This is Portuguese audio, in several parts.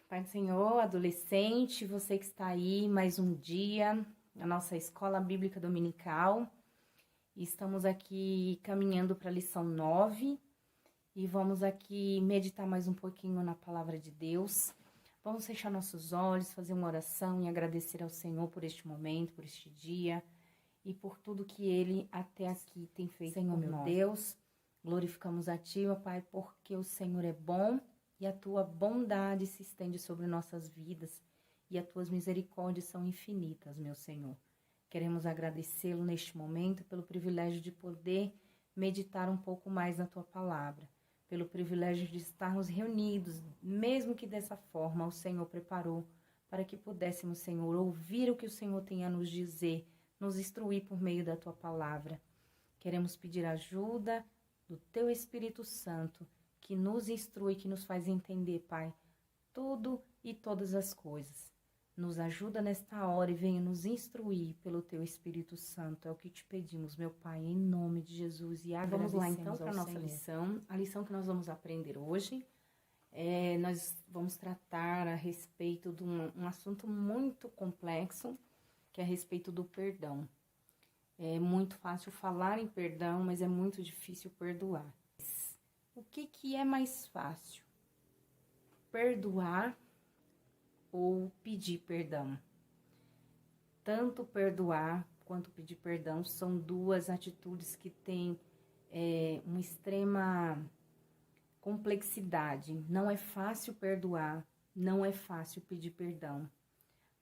Pai do Senhor, adolescente, você que está aí, mais um dia na nossa escola bíblica dominical. Estamos aqui caminhando para a lição 9 e vamos aqui meditar mais um pouquinho na palavra de Deus. Vamos fechar nossos olhos, fazer uma oração e agradecer ao Senhor por este momento, por este dia e por tudo que Ele até aqui tem feito. Senhor, meu Deus, glorificamos a Ti, ó Pai, porque o Senhor é bom e a Tua bondade se estende sobre nossas vidas e as Tuas misericórdias são infinitas, meu Senhor. Queremos agradecê-lo neste momento pelo privilégio de poder meditar um pouco mais na Tua palavra, pelo privilégio de estarmos reunidos, mesmo que dessa forma o Senhor preparou para que pudéssemos, Senhor, ouvir o que o Senhor tem a nos dizer, nos instruir por meio da Tua palavra. Queremos pedir ajuda do Teu Espírito Santo, que nos instrui, que nos faz entender, Pai, tudo e todas as coisas. Nos ajuda nesta hora e venha nos instruir pelo Teu Espírito Santo. É o que te pedimos, meu Pai, em nome de Jesus. E vamos lá então para a nossa lição. A lição que nós vamos aprender hoje, nós vamos tratar a respeito de um assunto muito complexo, que é a respeito do perdão. É muito fácil falar em perdão, mas é muito difícil perdoar. O que é mais fácil? Perdoar ou pedir perdão? Tanto perdoar quanto pedir perdão são duas atitudes que têm uma extrema complexidade. Não é fácil perdoar, não é fácil pedir perdão.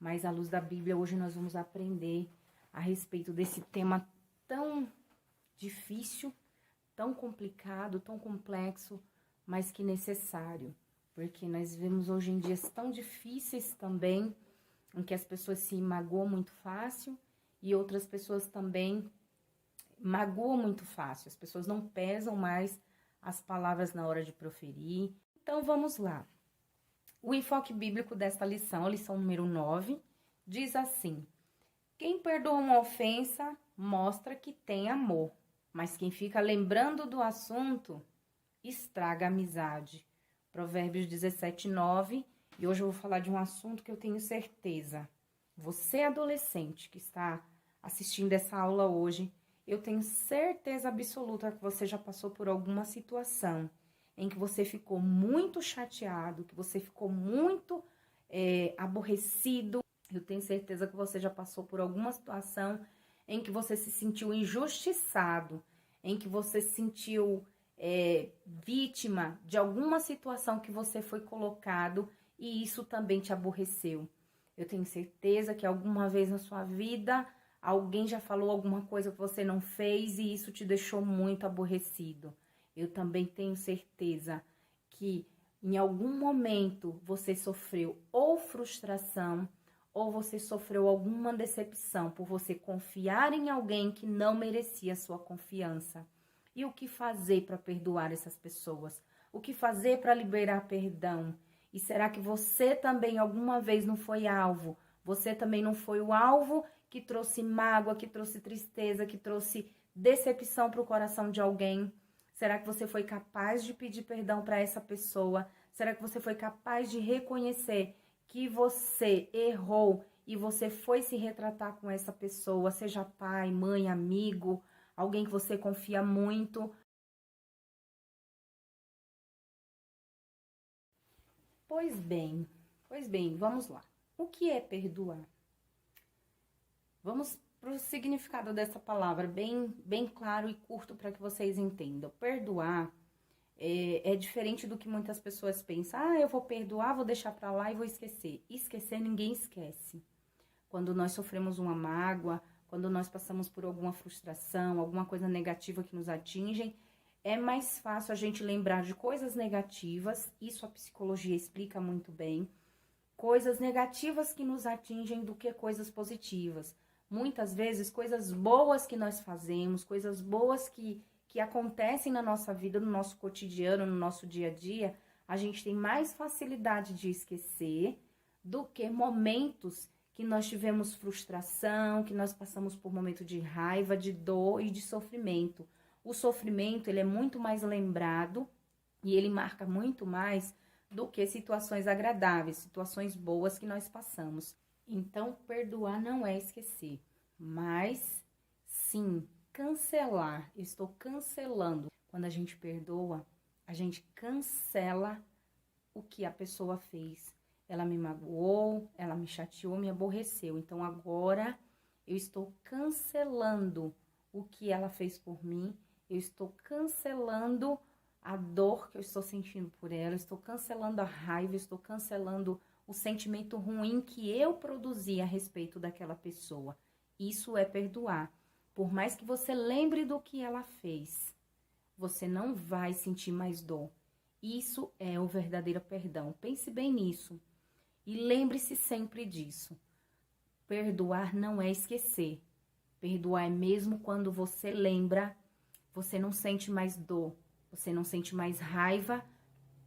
Mas à luz da Bíblia, hoje nós vamos aprender a respeito desse tema tão difícil, tão complicado, tão complexo, mas que necessário. Porque nós vemos hoje em dias tão difíceis também, em que as pessoas se magoam muito fácil e outras pessoas também magoam muito fácil. As pessoas não pesam mais as palavras na hora de proferir. Então vamos lá. O enfoque bíblico desta lição, a lição número 9, diz assim: quem perdoa uma ofensa mostra que tem amor, mas quem fica lembrando do assunto estraga a amizade. Provérbios 17, 9. E hoje eu vou falar de um assunto que eu tenho certeza. Você, adolescente, que está assistindo essa aula hoje, eu tenho certeza absoluta que você já passou por alguma situação em que você ficou muito chateado, que você ficou muito aborrecido. Eu tenho certeza que você já passou por alguma situação em que você se sentiu injustiçado, em que você se sentiu vítima de alguma situação que você foi colocado e isso também te aborreceu. Eu tenho certeza que alguma vez na sua vida alguém já falou alguma coisa que você não fez e isso te deixou muito aborrecido. Eu também tenho certeza que em algum momento você sofreu ou frustração ou você sofreu alguma decepção por você confiar em alguém que não merecia sua confiança. E o que fazer para perdoar essas pessoas? O que fazer para liberar perdão? E será que você também alguma vez não foi alvo? Você também não foi o alvo que trouxe mágoa, que trouxe tristeza, que trouxe decepção para o coração de alguém? Será que você foi capaz de pedir perdão para essa pessoa? Será que você foi capaz de reconhecer que você errou e você foi se retratar com essa pessoa, seja pai, mãe, amigo, alguém que você confia muito? Pois bem, vamos lá. O que é perdoar? Vamos para o significado dessa palavra, bem claro e curto para que vocês entendam. Perdoar é diferente do que muitas pessoas pensam. Ah, eu vou perdoar, vou deixar para lá e vou esquecer. Esquecer ninguém esquece. Quando nós sofremos uma mágoa, quando nós passamos por alguma frustração, alguma coisa negativa que nos atinge, é mais fácil a gente lembrar de coisas negativas, isso a psicologia explica muito bem, coisas negativas que nos atingem do que coisas positivas. Muitas vezes, coisas boas que nós fazemos, coisas boas que acontecem na nossa vida, no nosso cotidiano, no nosso dia a dia, a gente tem mais facilidade de esquecer do que momentos que nós tivemos frustração, que nós passamos por momento de raiva, de dor e de sofrimento. O sofrimento, ele é muito mais lembrado e ele marca muito mais do que situações agradáveis, situações boas que nós passamos. Então, perdoar não é esquecer, mas sim cancelar. Eu estou cancelando. Quando a gente perdoa, a gente cancela o que a pessoa fez. Ela me magoou, ela me chateou, me aborreceu. Então, agora eu estou cancelando o que ela fez por mim. Eu estou cancelando a dor que eu estou sentindo por ela. Eu estou cancelando a raiva, eu estou cancelando o sentimento ruim que eu produzi a respeito daquela pessoa. Isso é perdoar. Por mais que você lembre do que ela fez, você não vai sentir mais dor. Isso é o verdadeiro perdão. Pense bem nisso. E lembre-se sempre disso. Perdoar não é esquecer. Perdoar é mesmo quando você lembra, você não sente mais dor, você não sente mais raiva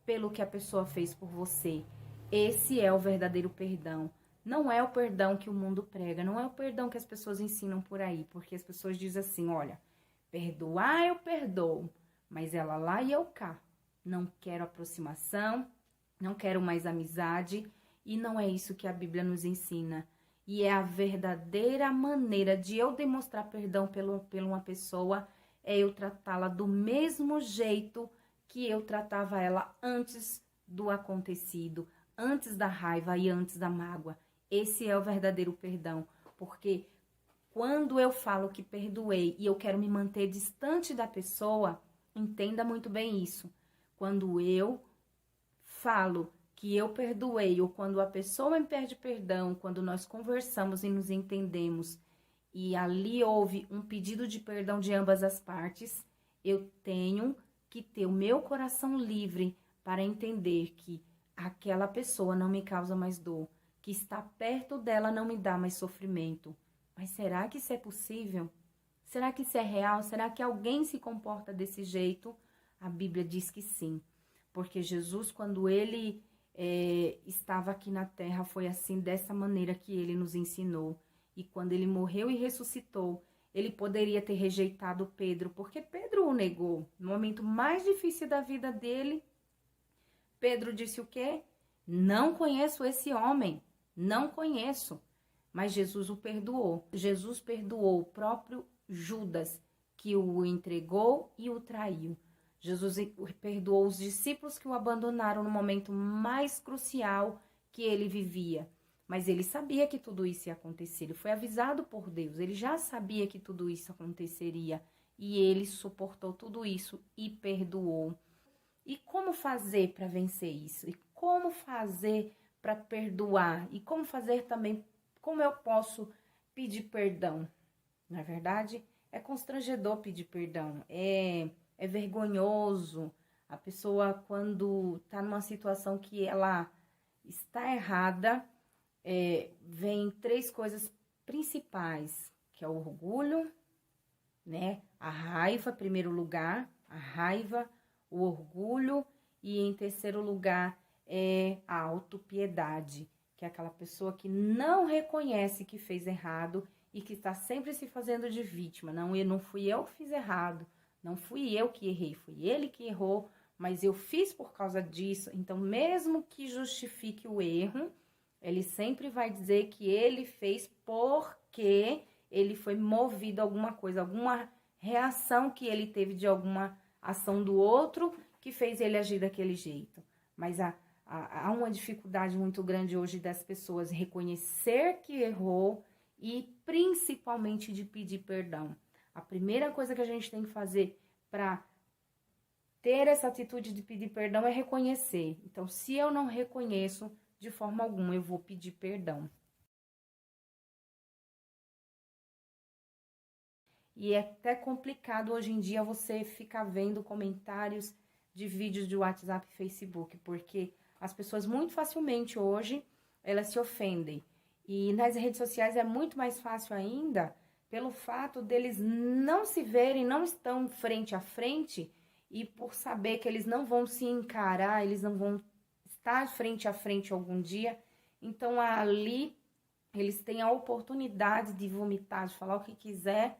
pelo que a pessoa fez por você. Esse é o verdadeiro perdão. Não é o perdão que o mundo prega, não é o perdão que as pessoas ensinam por aí, porque as pessoas dizem assim, olha, perdoar eu perdoo, mas ela lá e eu cá. Não quero aproximação, não quero mais amizade, e não é isso que a Bíblia nos ensina. E é a verdadeira maneira de eu demonstrar perdão por uma pessoa, é eu tratá-la do mesmo jeito que eu tratava ela antes do acontecido, antes da raiva e antes da mágoa. Esse é o verdadeiro perdão, porque quando eu falo que perdoei e eu quero me manter distante da pessoa, entenda muito bem isso. Quando eu falo que eu perdoei, ou quando a pessoa me pede perdão, quando nós conversamos e nos entendemos, e ali houve um pedido de perdão de ambas as partes, eu tenho que ter o meu coração livre para entender que aquela pessoa não me causa mais dor, que estar perto dela não me dá mais sofrimento. Mas será que isso é possível? Será que isso é real? Será que alguém se comporta desse jeito? A Bíblia diz que sim. Porque Jesus, quando ele estava aqui na terra, foi assim, dessa maneira que ele nos ensinou. E quando ele morreu e ressuscitou, ele poderia ter rejeitado Pedro, porque Pedro o negou. No momento mais difícil da vida dele, Pedro disse o quê? Não conheço esse homem, não conheço. Mas Jesus o perdoou. Jesus perdoou o próprio Judas, que o entregou e o traiu. Jesus perdoou os discípulos que o abandonaram no momento mais crucial que ele vivia. Mas ele sabia que tudo isso ia acontecer. Ele foi avisado por Deus. Ele já sabia que tudo isso aconteceria. E ele suportou tudo isso e perdoou. E como fazer para vencer isso? E como fazer para perdoar? E como fazer também, como eu posso pedir perdão? Na verdade, é constrangedor pedir perdão. É vergonhoso. A pessoa, quando está numa situação que ela está errada, vem 3 coisas principais, que é o orgulho, né? A raiva, em primeiro lugar, a raiva, o orgulho, e em terceiro lugar é a autopiedade, que é aquela pessoa que não reconhece que fez errado e que está sempre se fazendo de vítima. Não fui eu que fiz errado, não fui eu que errei, foi ele que errou, mas eu fiz por causa disso. Então, mesmo que justifique o erro, ele sempre vai dizer que ele fez porque ele foi movido a alguma coisa, alguma reação que ele teve de alguma ação do outro que fez ele agir daquele jeito. Mas há uma dificuldade muito grande hoje das pessoas reconhecer que errou e principalmente de pedir perdão. A primeira coisa que a gente tem que fazer para ter essa atitude de pedir perdão é reconhecer. Então, se eu não reconheço, de forma alguma eu vou pedir perdão. E é até complicado hoje em dia você ficar vendo comentários de vídeos de WhatsApp e Facebook, porque as pessoas muito facilmente hoje, elas se ofendem. E nas redes sociais é muito mais fácil ainda, pelo fato deles não se verem, não estão frente a frente, e por saber que eles não vão se encarar, eles não vão estar frente a frente algum dia, então ali eles têm a oportunidade de vomitar, de falar o que quiser,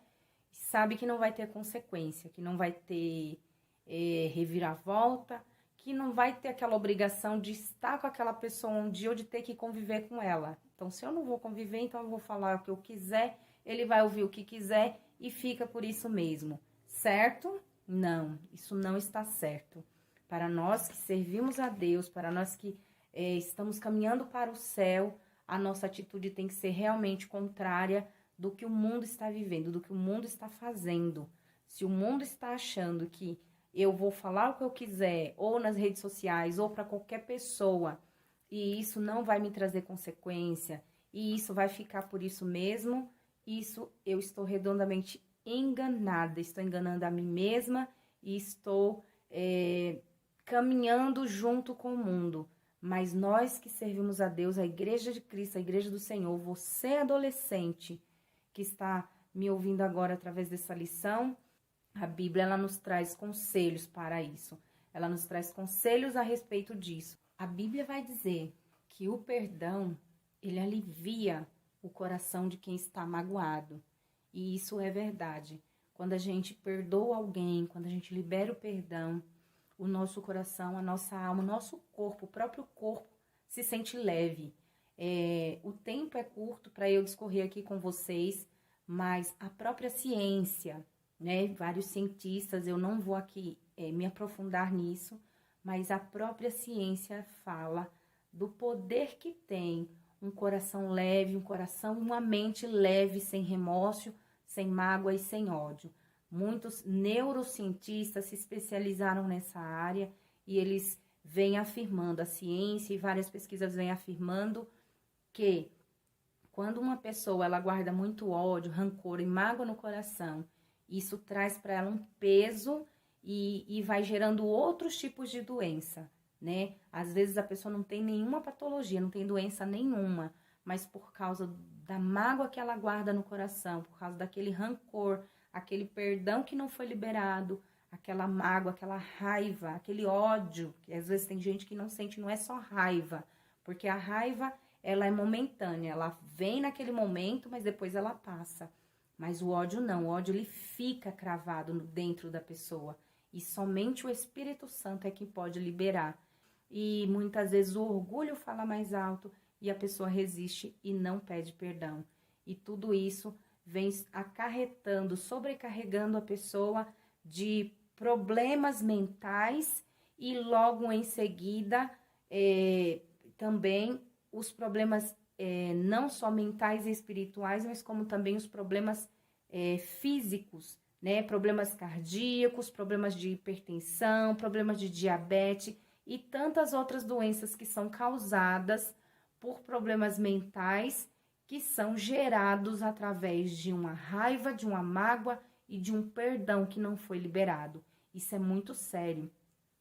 sabe que não vai ter consequência, que não vai ter reviravolta, que não vai ter aquela obrigação de estar com aquela pessoa um dia ou de ter que conviver com ela. Então, se eu não vou conviver, então eu vou falar o que eu quiser, ele vai ouvir o que quiser e fica por isso mesmo. Certo? Não, isso não está certo. Para nós que servimos a Deus, para nós que estamos caminhando para o céu, a nossa atitude tem que ser realmente contrária do que o mundo está vivendo, do que o mundo está fazendo. Se o mundo está achando que eu vou falar o que eu quiser, ou nas redes sociais, ou para qualquer pessoa, e isso não vai me trazer consequência, e isso vai ficar por isso mesmo, isso eu estou redondamente enganada, estou enganando a mim mesma e estou caminhando junto com o mundo. Mas nós que servimos a Deus, a Igreja de Cristo, a Igreja do Senhor, você adolescente que está me ouvindo agora através dessa lição, a Bíblia ela nos traz conselhos para isso. Ela nos traz conselhos a respeito disso. A Bíblia vai dizer que o perdão, ele alivia o coração de quem está magoado. E isso é verdade. Quando a gente perdoa alguém, quando a gente libera o perdão, o nosso coração, a nossa alma, o nosso corpo, o próprio corpo se sente leve. O tempo é curto para eu discorrer aqui com vocês, mas a própria ciência, né? Vários cientistas, eu não vou aqui me aprofundar nisso, mas a própria ciência fala do poder que tem um coração leve, um coração, uma mente leve, sem remorso, sem mágoa e sem ódio. Muitos neurocientistas se especializaram nessa área e eles vêm afirmando, a ciência e várias pesquisas vêm afirmando que quando uma pessoa ela guarda muito ódio, rancor e mágoa no coração, isso traz para ela um peso e vai gerando outros tipos de doença, né? Às vezes a pessoa não tem nenhuma patologia, não tem doença nenhuma, mas por causa da mágoa que ela guarda no coração, por causa daquele rancor, aquele perdão que não foi liberado, aquela mágoa, aquela raiva, aquele ódio, que às vezes tem gente que não sente, não é só raiva, porque a raiva, ela é momentânea, ela vem naquele momento, mas depois ela passa. Mas o ódio não, o ódio ele fica cravado dentro da pessoa e somente o Espírito Santo é que pode liberar. E muitas vezes o orgulho fala mais alto e a pessoa resiste e não pede perdão. E tudo isso vem acarretando, sobrecarregando a pessoa de problemas mentais e logo em seguida também os problemas não só mentais e espirituais, mas como também os problemas físicos, né? Problemas cardíacos, problemas de hipertensão, problemas de diabetes e tantas outras doenças que são causadas por problemas mentais que são gerados através de uma raiva, de uma mágoa e de um perdão que não foi liberado. Isso é muito sério,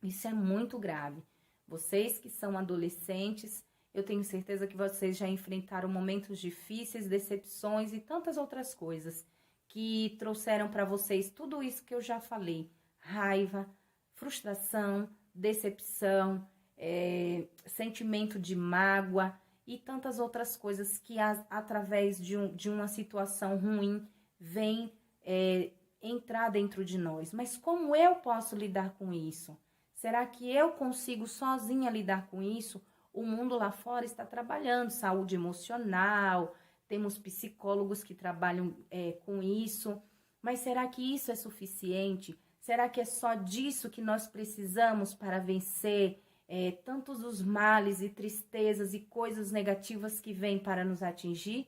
isso é muito grave. Vocês que são adolescentes, eu tenho certeza que vocês já enfrentaram momentos difíceis, decepções e tantas outras coisas que trouxeram para vocês tudo isso que eu já falei. Raiva, frustração, decepção, sentimento de mágoa e tantas outras coisas que através de uma situação ruim vem entrar dentro de nós. Mas como eu posso lidar com isso? Será que eu consigo sozinha lidar com isso? O mundo lá fora está trabalhando saúde emocional, temos psicólogos que trabalham com isso, mas será que isso é suficiente? Será que é só disso que nós precisamos para vencer tantos os males e tristezas e coisas negativas que vêm para nos atingir?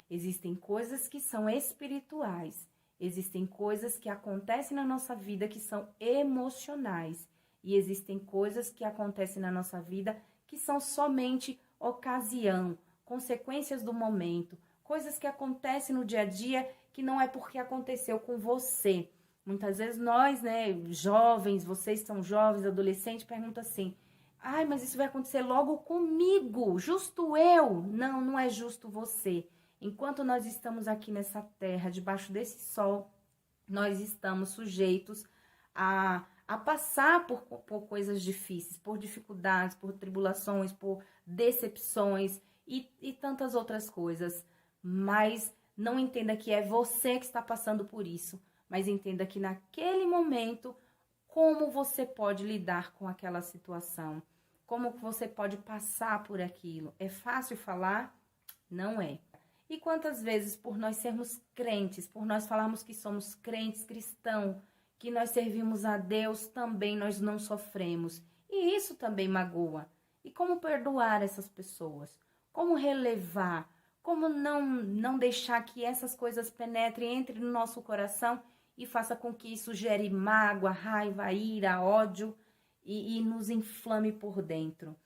Existem coisas que são espirituais, existem coisas que acontecem na nossa vida que são emocionais e existem coisas que acontecem na nossa vida que são somente ocasião, consequências do momento, coisas que acontecem no dia a dia que não é porque aconteceu com você. Muitas vezes nós, né, jovens, vocês são jovens, adolescentes, perguntam assim, ai, mas isso vai acontecer logo comigo, justo eu? Não, não é justo você. Enquanto nós estamos aqui nessa terra, debaixo desse sol, nós estamos sujeitos a passar por coisas difíceis, por dificuldades, por tribulações, por decepções e tantas outras coisas. Mas não entenda que é você que está passando por isso, mas entenda que naquele momento, como você pode lidar com aquela situação, como você pode passar por aquilo. É fácil falar? Não é. E quantas vezes, por nós sermos crentes, por nós falarmos que somos crentes cristãos, que nós servimos a Deus, também nós não sofremos. E isso também magoa. E como perdoar essas pessoas? Como relevar? Como não deixar que essas coisas penetrem, entrem no nosso coração e faça com que isso gere mágoa, raiva, ira, ódio e nos inflame por dentro?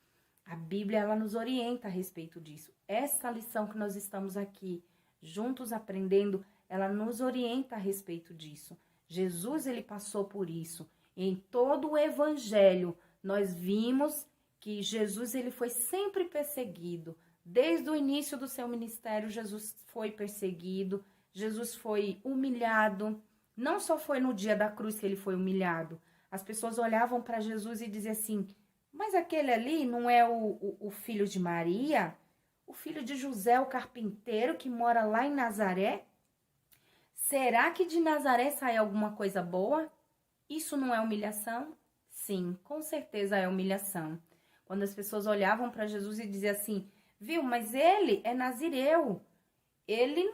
A Bíblia, ela nos orienta a respeito disso. Essa lição que nós estamos aqui juntos aprendendo, ela nos orienta a respeito disso. Jesus, ele passou por isso. Em todo o evangelho, nós vimos que Jesus, ele foi sempre perseguido. Desde o início do seu ministério, Jesus foi perseguido, Jesus foi humilhado. Não só foi no dia da cruz que ele foi humilhado. As pessoas olhavam para Jesus e diziam assim: mas aquele ali não é o filho de Maria? O filho de José, o carpinteiro, que mora lá em Nazaré? Será que de Nazaré sai alguma coisa boa? Isso não é humilhação? Sim, com certeza é humilhação. Quando as pessoas olhavam para Jesus e diziam assim: viu, mas ele é nazireu. Ele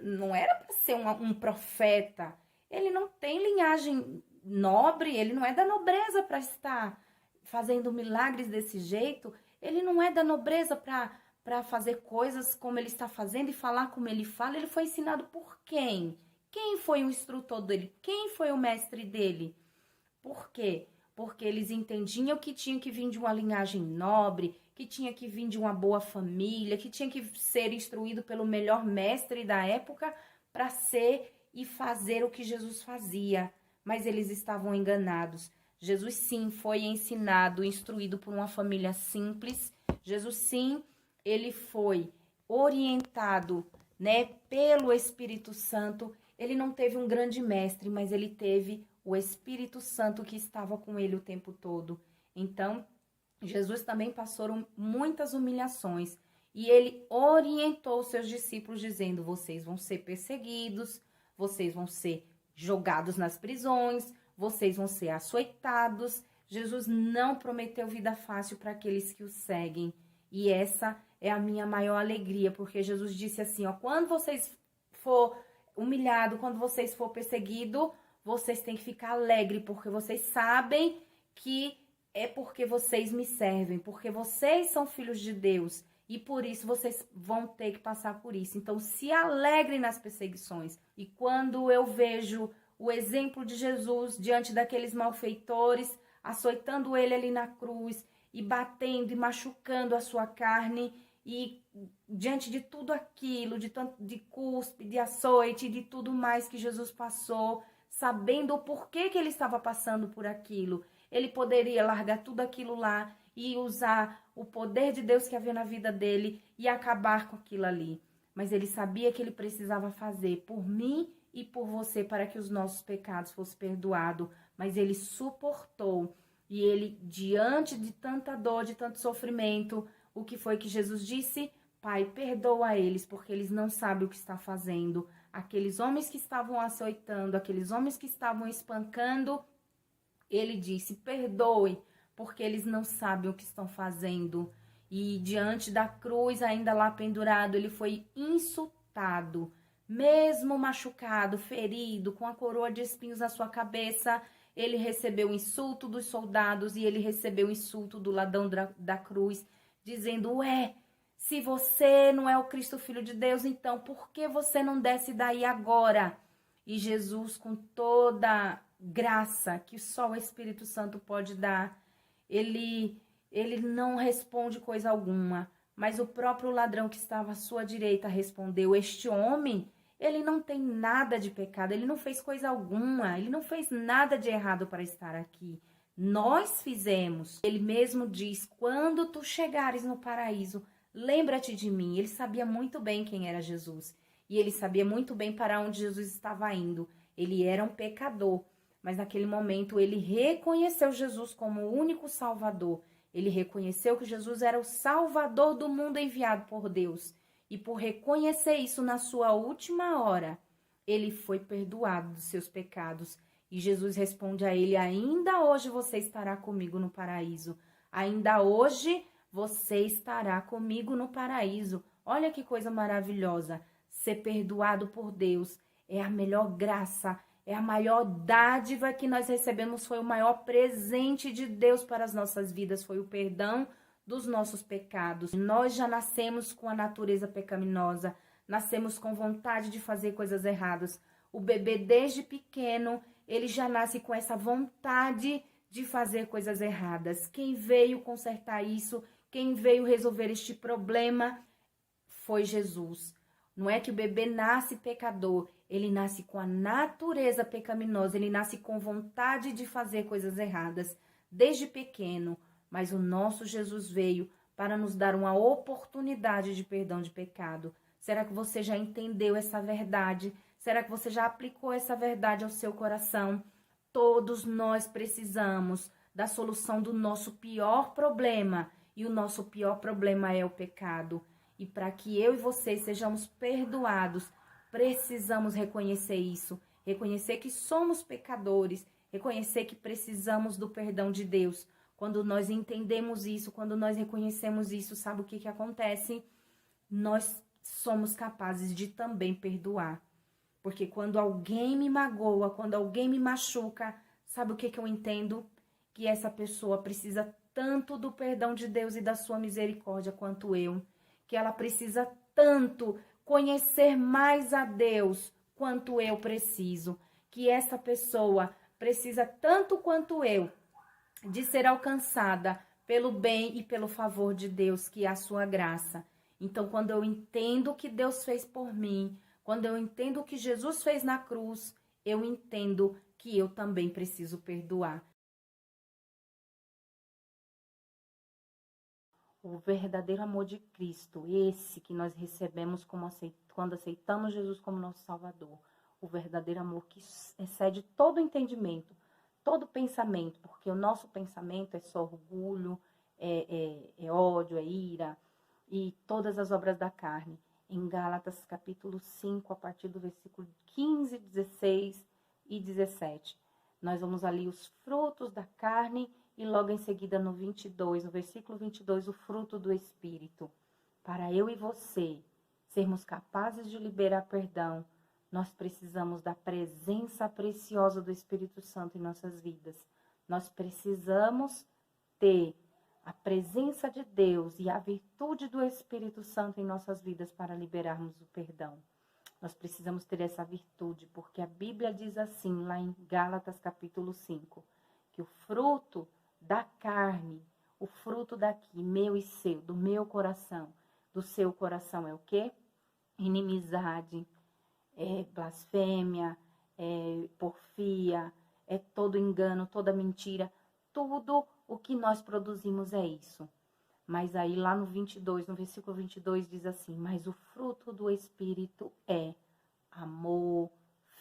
não era para ser um profeta. Ele não tem linhagem nobre, ele não é da nobreza para estar fazendo milagres desse jeito. Ele não é da nobreza para fazer coisas como ele está fazendo e falar como ele fala. Ele foi ensinado por quem? Quem foi o instrutor dele? Quem foi o mestre dele? Por quê? Porque eles entendiam que tinha que vir de uma linhagem nobre, que tinha que vir de uma boa família, que tinha que ser instruído pelo melhor mestre da época para ser e fazer o que Jesus fazia. Mas eles estavam enganados. Jesus, sim, foi ensinado, instruído por uma família simples. Jesus, sim, ele foi orientado, né, pelo Espírito Santo. Ele não teve um grande mestre, mas ele teve o Espírito Santo que estava com ele o tempo todo. Então, Jesus também passou muitas humilhações e ele orientou os seus discípulos dizendo: vocês vão ser perseguidos, vocês vão ser jogados nas prisões, vocês vão ser açoitados. Jesus não prometeu vida fácil para aqueles que o seguem. E essa é a minha maior alegria, porque Jesus disse assim, ó: quando vocês for humilhado, quando vocês for perseguido, vocês têm que ficar alegre, porque vocês sabem que é porque vocês me servem, porque vocês são filhos de Deus e por isso vocês vão ter que passar por isso. Então se alegrem nas perseguições. E quando eu vejo o exemplo de Jesus diante daqueles malfeitores, açoitando ele ali na cruz e batendo e machucando a sua carne, e diante de tudo aquilo, de cuspe, de açoite, de tudo mais que Jesus passou, sabendo o porquê que ele estava passando por aquilo, ele poderia largar tudo aquilo lá e usar o poder de Deus que havia na vida dele e acabar com aquilo ali. Mas ele sabia que ele precisava fazer por mim e por você para que os nossos pecados fossem perdoados. Mas ele suportou. E ele, diante de tanta dor, de tanto sofrimento, o que foi que Jesus disse? Pai, perdoa eles, porque eles não sabem o que está fazendo. Aqueles homens que estavam açoitando, aqueles homens que estavam espancando, ele disse: perdoe, porque eles não sabem o que estão fazendo. E diante da cruz, ainda lá pendurado, ele foi insultado. Mesmo machucado, ferido, com a coroa de espinhos na sua cabeça, ele recebeu o insulto dos soldados e ele recebeu o insulto do ladrão da cruz, dizendo: ué, se você não é o Cristo, Filho de Deus, então por que você não desce daí agora? E Jesus, com toda graça que só o Espírito Santo pode dar, ele não responde coisa alguma. Mas o próprio ladrão que estava à sua direita respondeu: este homem, ele não tem nada de pecado, ele não fez coisa alguma, ele não fez nada de errado para estar aqui. Nós fizemos. Ele mesmo diz: quando tu chegares no paraíso, lembra-te de mim. Ele sabia muito bem quem era Jesus. E ele sabia muito bem para onde Jesus estava indo. Ele era um pecador. Mas naquele momento ele reconheceu Jesus como o único Salvador. Ele reconheceu que Jesus era o Salvador do mundo enviado por Deus. E por reconhecer isso na sua última hora, ele foi perdoado dos seus pecados. E Jesus responde a ele: ainda hoje você estará comigo no paraíso. Ainda hoje você estará comigo no paraíso. Olha que coisa maravilhosa. Ser perdoado por Deus é a melhor graça, é a maior dádiva que nós recebemos, foi o maior presente de Deus para as nossas vidas, foi o perdão dos nossos pecados. Nós já nascemos com a natureza pecaminosa, nascemos com vontade de fazer coisas erradas. O bebê, desde pequeno, ele já nasce com essa vontade de fazer coisas erradas. Quem veio consertar isso, quem veio resolver este problema foi Jesus. Não é que o bebê nasce pecador, ele nasce com a natureza pecaminosa, ele nasce com vontade de fazer coisas erradas desde pequeno. Mas o nosso Jesus veio para nos dar uma oportunidade de perdão de pecado. Será que você já entendeu essa verdade? Será que você já aplicou essa verdade ao seu coração? Todos nós precisamos da solução do nosso pior problema. E o nosso pior problema é o pecado. E para que eu e você sejamos perdoados, precisamos reconhecer isso. Reconhecer que somos pecadores. Reconhecer que precisamos do perdão de Deus. Quando nós entendemos isso, quando nós reconhecemos isso, sabe o que acontece? Nós somos capazes de também perdoar. Porque quando alguém me magoa, quando alguém me machuca, sabe o que eu entendo? Que essa pessoa precisa tanto do perdão de Deus e da sua misericórdia quanto eu. Que ela precisa tanto conhecer mais a Deus quanto eu preciso. Que essa pessoa precisa tanto quanto eu de ser alcançada pelo bem e pelo favor de Deus, que é a sua graça. Então, quando eu entendo o que Deus fez por mim, quando eu entendo o que Jesus fez na cruz, eu entendo que eu também preciso perdoar. O verdadeiro amor de Cristo, esse que nós recebemos quando aceitamos Jesus como nosso Salvador. O verdadeiro amor que excede todo entendimento, todo pensamento, porque o nosso pensamento é só orgulho, é ódio, é ira e todas as obras da carne. Em Gálatas capítulo 5, a partir do versículo 15, 16 e 17. Nós vamos ali os frutos da carne e logo em seguida no 22, no versículo 22, o fruto do Espírito. Para eu e você sermos capazes de liberar perdão, nós precisamos da presença preciosa do Espírito Santo em nossas vidas. Nós precisamos ter a presença de Deus e a virtude do Espírito Santo em nossas vidas para liberarmos o perdão. Nós precisamos ter essa virtude, porque a Bíblia diz assim, lá em Gálatas capítulo 5, que o fruto da carne, o fruto daqui, meu e seu, do meu coração, do seu coração é o quê? Inimizade, blasfêmia, porfia, todo engano, toda mentira, tudo o que nós produzimos é isso. Mas aí lá no 22, no versículo 22 diz assim, mas o fruto do Espírito é amor,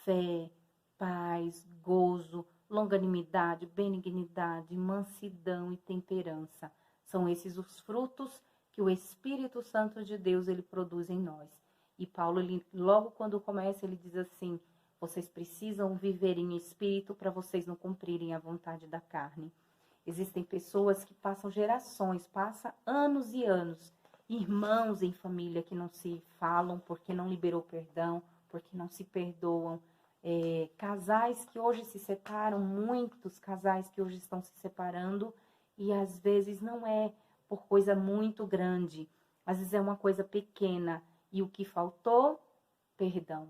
fé, paz, gozo, longanimidade, benignidade, mansidão e temperança. São esses os frutos que o Espírito Santo de Deus ele produz em nós. E Paulo, logo quando começa, ele diz assim, vocês precisam viver em espírito para vocês não cumprirem a vontade da carne. Existem pessoas que passam gerações, passam anos e anos, irmãos em família que não se falam porque não liberou perdão, porque não se perdoam. Casais que hoje se separam, muitos casais que hoje estão se separando e às vezes não é por coisa muito grande, às vezes é uma coisa pequena e o que faltou? Perdão.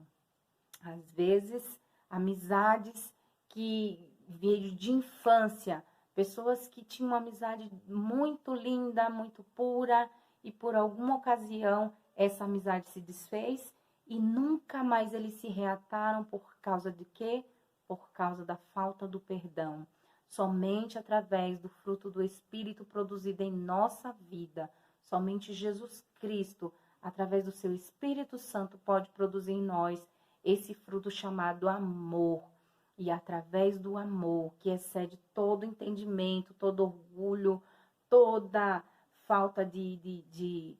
Às vezes, amizades que veio de infância, pessoas que tinham uma amizade muito linda, muito pura e por alguma ocasião essa amizade se desfez e nunca mais eles se reataram por causa de quê? Por causa da falta do perdão. Somente através do fruto do Espírito produzido em nossa vida, somente Jesus Cristo, através do seu Espírito Santo, pode produzir em nós esse fruto chamado amor. E através do amor, que excede todo entendimento, todo orgulho, toda falta de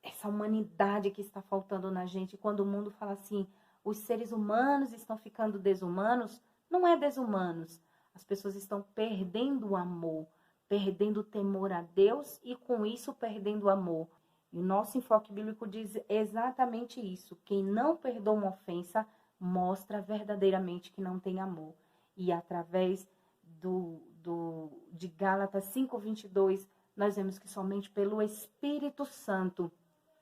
essa humanidade que está faltando na gente. Quando o mundo fala assim, os seres humanos estão ficando desumanos. Não é desumanos. As pessoas estão perdendo o amor, perdendo o temor a Deus e com isso perdendo o amor. E o nosso enfoque bíblico diz exatamente isso. Quem não perdoa uma ofensa mostra verdadeiramente que não tem amor. E através de Gálatas 5:22, nós vemos que somente pelo Espírito Santo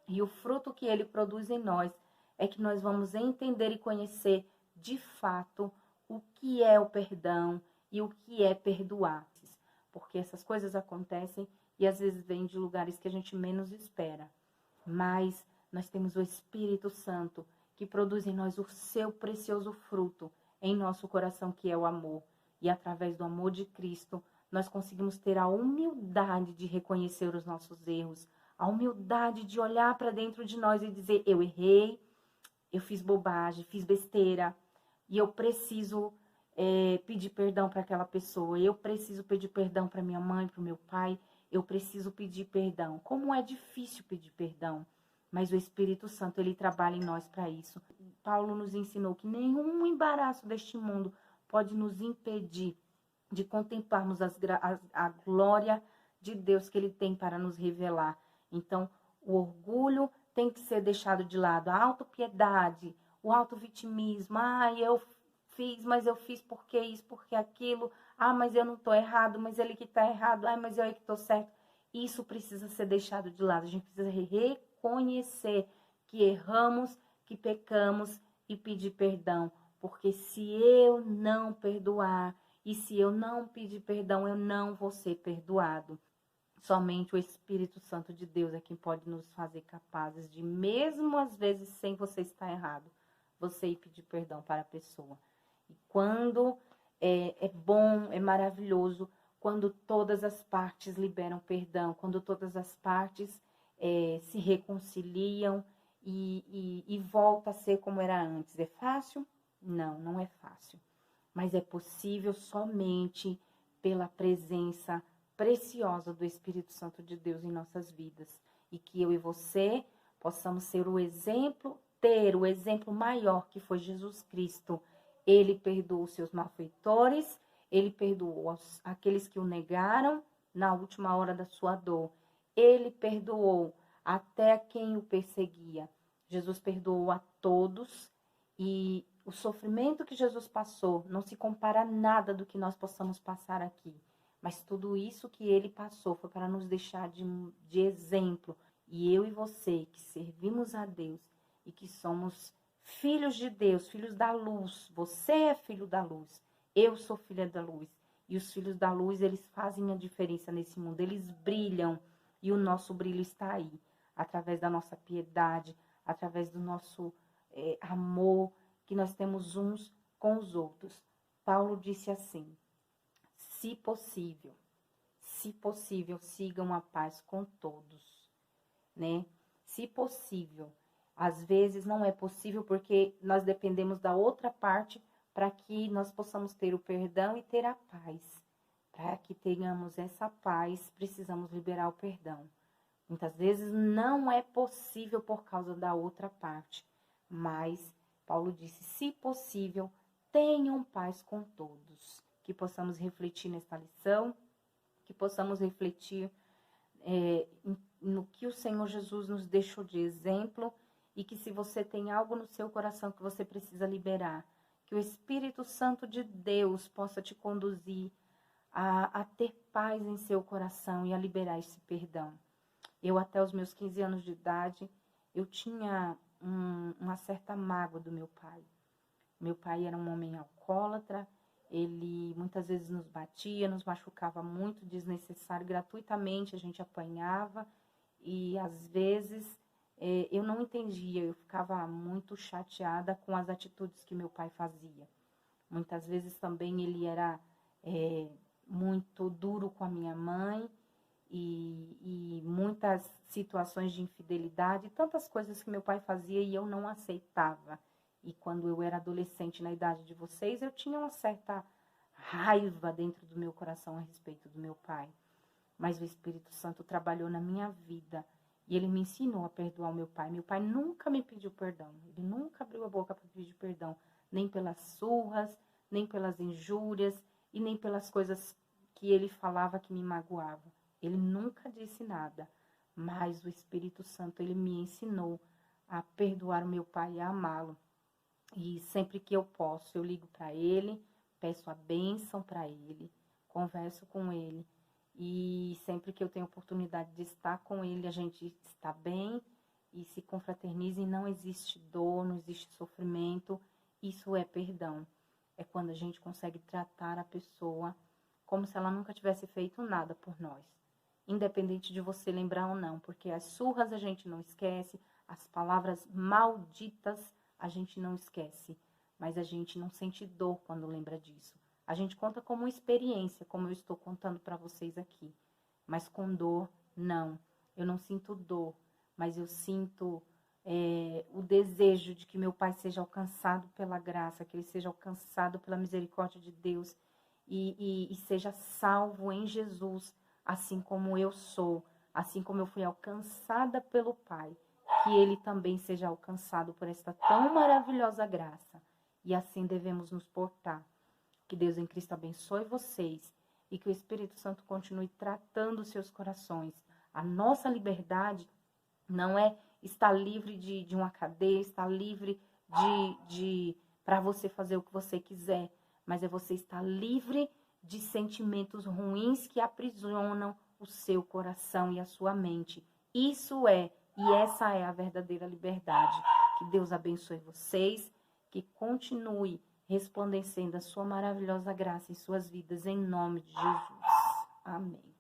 e o fruto que ele produz em nós é que nós vamos entender e conhecer de fato o que é o perdão e o que é perdoar. Porque essas coisas acontecem e às vezes vêm de lugares que a gente menos espera. Mas nós temos o Espírito Santo que produz em nós o seu precioso fruto em nosso coração, que é o amor. E através do amor de Cristo, nós conseguimos ter a humildade de reconhecer os nossos erros, a humildade de olhar para dentro de nós e dizer, eu errei, eu fiz bobagem, fiz besteira, e eu preciso pedir perdão para aquela pessoa, eu preciso pedir perdão para minha mãe, para o meu pai, eu preciso pedir perdão. Como é difícil pedir perdão, mas o Espírito Santo, ele trabalha em nós para isso. Paulo nos ensinou que nenhum embaraço deste mundo pode nos impedir de contemplarmos a glória de Deus que ele tem para nos revelar. Então, o orgulho tem que ser deixado de lado, a autopiedade, o autovitimismo. Eu fiz, mas eu fiz porque isso, porque aquilo. Mas eu não estou errado, mas ele que está errado. Mas eu é que estou certo. Isso precisa ser deixado de lado. A gente precisa reconhecer que erramos, que pecamos e pedir perdão. Porque se eu não perdoar e se eu não pedir perdão, eu não vou ser perdoado. Somente o Espírito Santo de Deus é quem pode nos fazer capazes de, mesmo às vezes sem você estar errado, você ir pedir perdão para a pessoa. E quando é bom, é maravilhoso, quando todas as partes liberam perdão, quando todas as partes se reconciliam e volta a ser como era antes. É fácil? Não, não é fácil. Mas é possível somente pela presença preciosa do Espírito Santo de Deus em nossas vidas. E que eu e você possamos ser o exemplo, ter o exemplo maior que foi Jesus Cristo. Ele perdoou os seus malfeitores, ele perdoou aqueles que o negaram na última hora da sua dor. Ele perdoou até quem o perseguia. Jesus perdoou a todos e o sofrimento que Jesus passou não se compara a nada do que nós possamos passar aqui. Mas tudo isso que ele passou foi para nos deixar de exemplo. E eu e você, que servimos a Deus e que somos filhos de Deus, filhos da luz. Você é filho da luz, eu sou filha da luz. E os filhos da luz, eles fazem a diferença nesse mundo. Eles brilham e o nosso brilho está aí. Através da nossa piedade, através do nosso amor que nós temos uns com os outros. Paulo disse assim, se possível, sigam a paz com todos, né? Se possível. Às vezes não é possível porque nós dependemos da outra parte para que nós possamos ter o perdão e ter a paz. Para que tenhamos essa paz, precisamos liberar o perdão. Muitas vezes não é possível por causa da outra parte, mas Paulo disse, se possível, tenham paz com todos. Que possamos refletir nesta lição, que possamos refletir no que o Senhor Jesus nos deixou de exemplo e que se você tem algo no seu coração que você precisa liberar, que o Espírito Santo de Deus possa te conduzir a ter paz em seu coração e a liberar esse perdão. Eu até os meus 15 anos de idade, eu tinha uma certa mágoa do meu pai. Meu pai era um homem alcoólatra, ele muitas vezes nos batia, nos machucava muito, desnecessário, gratuitamente a gente apanhava e às vezes eu não entendia, eu ficava muito chateada com as atitudes que meu pai fazia. Muitas vezes também ele era muito duro com a minha mãe e muitas situações de infidelidade, tantas coisas que meu pai fazia e eu não aceitava. E quando eu era adolescente, na idade de vocês, eu tinha uma certa raiva dentro do meu coração a respeito do meu pai. Mas o Espírito Santo trabalhou na minha vida E ele me ensinou a perdoar o meu pai. Meu pai nunca me pediu perdão. Ele nunca abriu a boca para pedir perdão. Nem pelas surras, nem pelas injúrias e nem pelas coisas que ele falava que me magoava. Ele nunca disse nada. Mas o Espírito Santo, ele me ensinou a perdoar o meu pai e a amá-lo. E sempre que eu posso, eu ligo para ele, peço a bênção para ele, converso com ele. E sempre que eu tenho oportunidade de estar com ele, a gente está bem e se confraterniza e não existe dor, não existe sofrimento. Isso é perdão. É quando a gente consegue tratar a pessoa como se ela nunca tivesse feito nada por nós. Independente de você lembrar ou não, porque as surras a gente não esquece, as palavras malditas a gente não esquece, mas a gente não sente dor quando lembra disso. A gente conta como uma experiência, como eu estou contando para vocês aqui. Mas com dor, não. Eu não sinto dor, mas eu sinto o desejo de que meu pai seja alcançado pela graça, que ele seja alcançado pela misericórdia de Deus e seja salvo em Jesus, assim como eu sou, assim como eu fui alcançada pelo Pai, que ele também seja alcançado por esta tão maravilhosa graça. E assim devemos nos portar. Que Deus em Cristo abençoe vocês e que o Espírito Santo continue tratando os seus corações. A nossa liberdade não é estar livre de uma cadeia, estar livre para você fazer o que você quiser, mas é você estar livre de sentimentos ruins que aprisionam o seu coração e a sua mente. Isso é, e essa é a verdadeira liberdade. Que Deus abençoe vocês, que continue resplandecendo a sua maravilhosa graça em suas vidas, em nome de Jesus. Amém.